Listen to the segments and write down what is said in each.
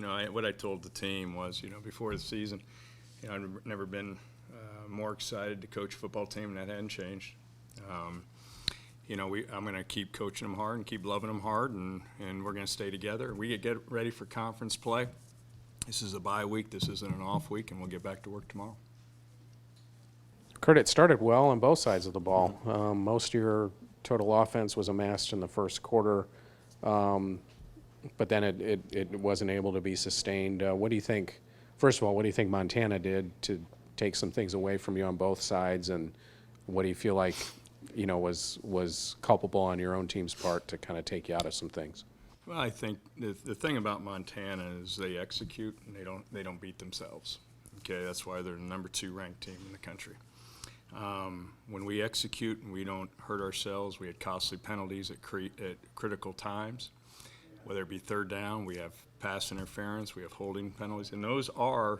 what I told the team was, before the season, I've never been more excited to coach a football team, and that hadn't changed. I'm going to keep coaching them hard and keep loving them hard, and we're going to stay together. We get ready for conference play. This is a bye week. This isn't an off week, and we'll get back to work tomorrow. Curt, it started well on both sides of the ball. Most of your total offense was amassed in the first quarter, but then it wasn't able to be sustained. What do you think? First of all, what do you think Montana did to take some things away from you on both sides, and what do you feel like was culpable on your own team's part to kind of take you out of some things? Well, I think the thing about Montana is they execute and they don't beat themselves. Okay, that's why they're the number 2 ranked team in the country. When we execute and we don't hurt ourselves, we had costly penalties at critical times. Whether it be third down, we have pass interference, we have holding penalties, and those are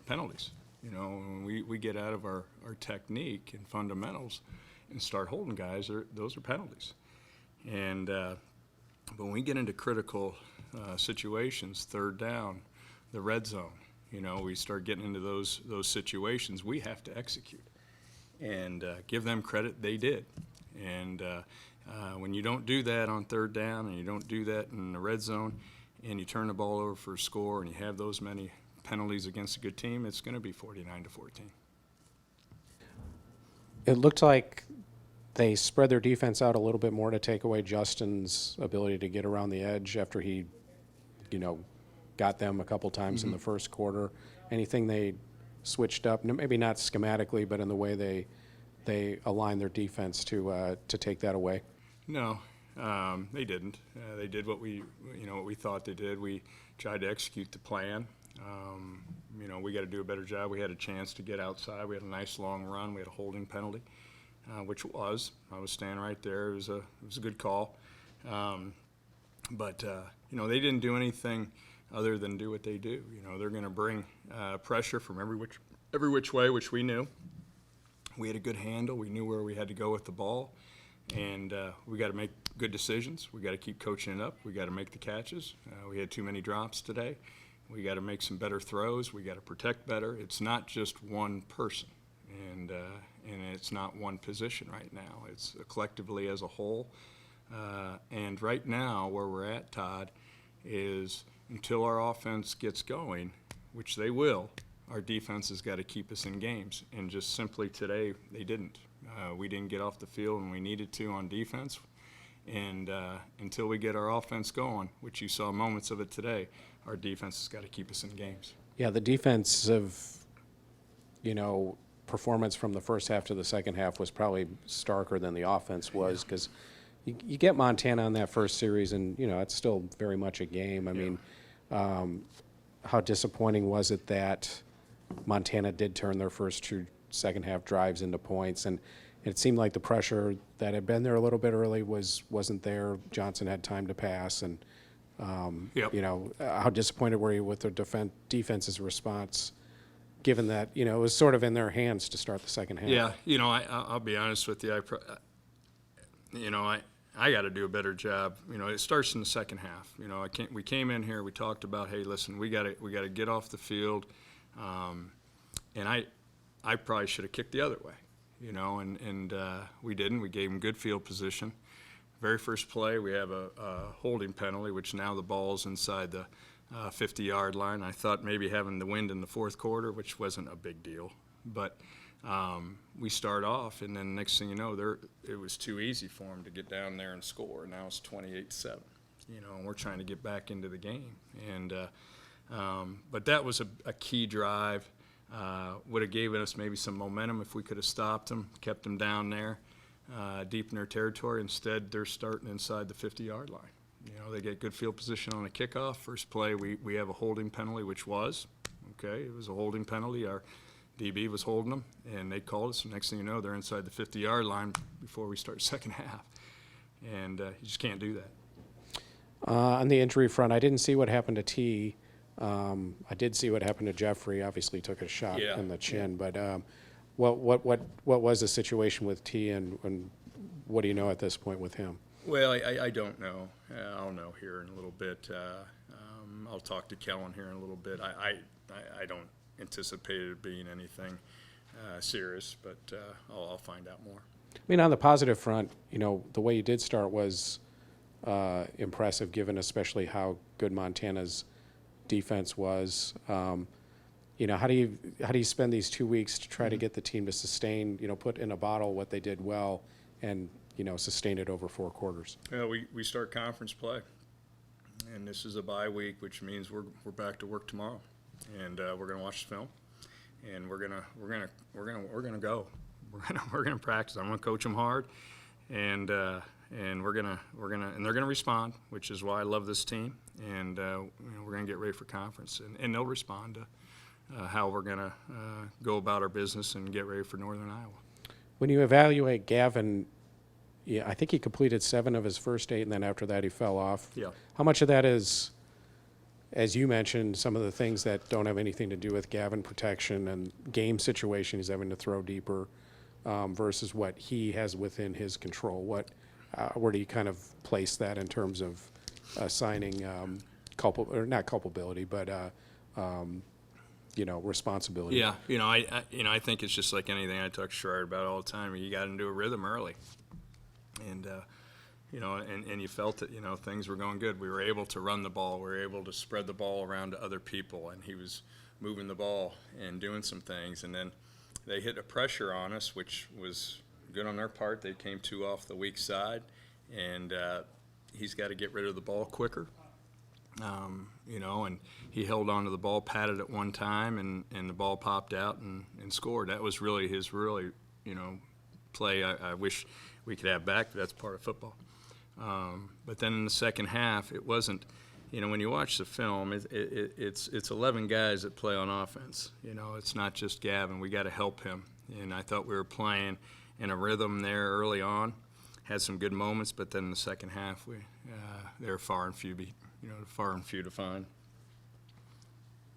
penalties. When we get out of our technique and fundamentals and start holding guys, those are penalties. And but when we get into critical situations, third down, the red zone, we start getting into those situations, we have to execute. And give them credit, they did. And when you don't do that on third down and you don't do that in the red zone and you turn the ball over for a score and you have those many penalties against a good team, it's going to be 49-14. It looked like they spread their defense out a little bit more to take away Justin's ability to get around the edge after he, got them a couple times in the first quarter. Anything they switched up, maybe not schematically, but in the way they aligned their defense to take that away? No, they didn't. They did what we thought they did. We tried to execute the plan. We got to do a better job. We had a chance to get outside. We had a nice long run. We had a holding penalty, which I was standing right there. It was a good call. But they didn't do anything other than do what they do. They're going to bring pressure from every which way, which we knew. We had a good handle. We knew where we had to go with the ball, and we got to make good decisions. We got to keep coaching it up. We got to make the catches. We had too many drops today. We got to make some better throws. We got to protect better. It's not just one person, and it's not one position right now. It's collectively as a whole. And right now, where we're at, Todd, is until our offense gets going, which they will, our defense has got to keep us in games. And just simply today, they didn't. We didn't get off the field when we needed to on defense. And until we get our offense going, which you saw moments of it today, our defense has got to keep us in games. Yeah, the defensive, performance from the first half to the second half was probably starker than the offense was, because you get Montana on that first series, and, it's still very much a game. I mean, how disappointing was it that Montana did turn their first 2 second-half drives into points, and it seemed like the pressure that had been there a little bit early wasn't there. Johnson had time to pass, and how disappointed were you with their defense's response, given that it was sort of in their hands to start the second half? Yeah, I'll be honest with you. I got to do a better job. It starts in the second half. We came in here. We talked about, hey, listen, we got to get off the field, and I probably should have kicked the other way. And we didn't. We gave them good field position. Very first play, we have a holding penalty, which now the ball's inside the 50-yard line. I thought maybe having the wind in the fourth quarter, which wasn't a big deal, but we start off, and then next thing you know, it was too easy for them to get down there and score. Now it's 28-7. And we're trying to get back into the game. And but that was a key drive. Would have given us maybe some momentum if we could have stopped them, kept them down there, deep in their territory. Instead, they're starting inside the 50-yard line. They get good field position on the kickoff. First play, we have a holding penalty, which was, it was a holding penalty. Our DB was holding them, and they called us. Next thing you know, they're inside the 50-yard line before we start second half. And you just can't do that. On the injury front, I didn't see what happened to T. I did see what happened to Jeffrey. Obviously, took a shot in the chin. But what was the situation with T, and what do you know at this point with him? Well, I don't know. I'll know here in a little bit. I'll talk to Kellen here in a little bit. I don't anticipate it being anything serious, but I'll find out more. I mean, on the positive front, you know, the way you did start was impressive, given especially how good Montana's defense was. You know, how do you spend these 2 weeks to try to get the team to sustain, you know, put in a bottle what they did well, and you know, sustain it over 4 quarters? We start conference play, and this is a bye week, which means we're back to work tomorrow, and we're gonna watch the film, and we're gonna go. We're gonna practice. I'm gonna coach them hard, and they're gonna respond, which is why I love this team. And you know, we're gonna get ready for conference, and they'll respond to how we're gonna go about our business and get ready for Northern Iowa. When you evaluate Gavin, yeah, I think he completed 7 of his first 8, and then after that he fell off. Yeah. How much of that is, as you mentioned, some of the things that don't have anything to do with Gavin protection and game situation, he's having to throw deeper, versus what he has within his control? Where do you kind of place that in terms of assigning not culpability, but you know, responsibility? Yeah, you know, I think it's just like anything I talk to Sherrod about all the time. You got into a rhythm early, and you know, and you felt it. You know, things were going good. We were able to run the ball. We were able to spread the ball around to other people, and he was moving the ball and doing some things. And then they hit a pressure on us, which was good on their part. They came 2 off the weak side, and he's got to get rid of the ball quicker. You know, and he held on to the ball, patted it one time, and the ball popped out and scored. That was really his you know, play I wish we could have back, but that's part of football. But then in the second half, it wasn't, you know, when you watch the film, it's 11 guys that play on offense. You know, it's not just Gavin. We got to help him. And I thought we were playing in a rhythm there early on, had some good moments, but then in the second half, they were far and few to find.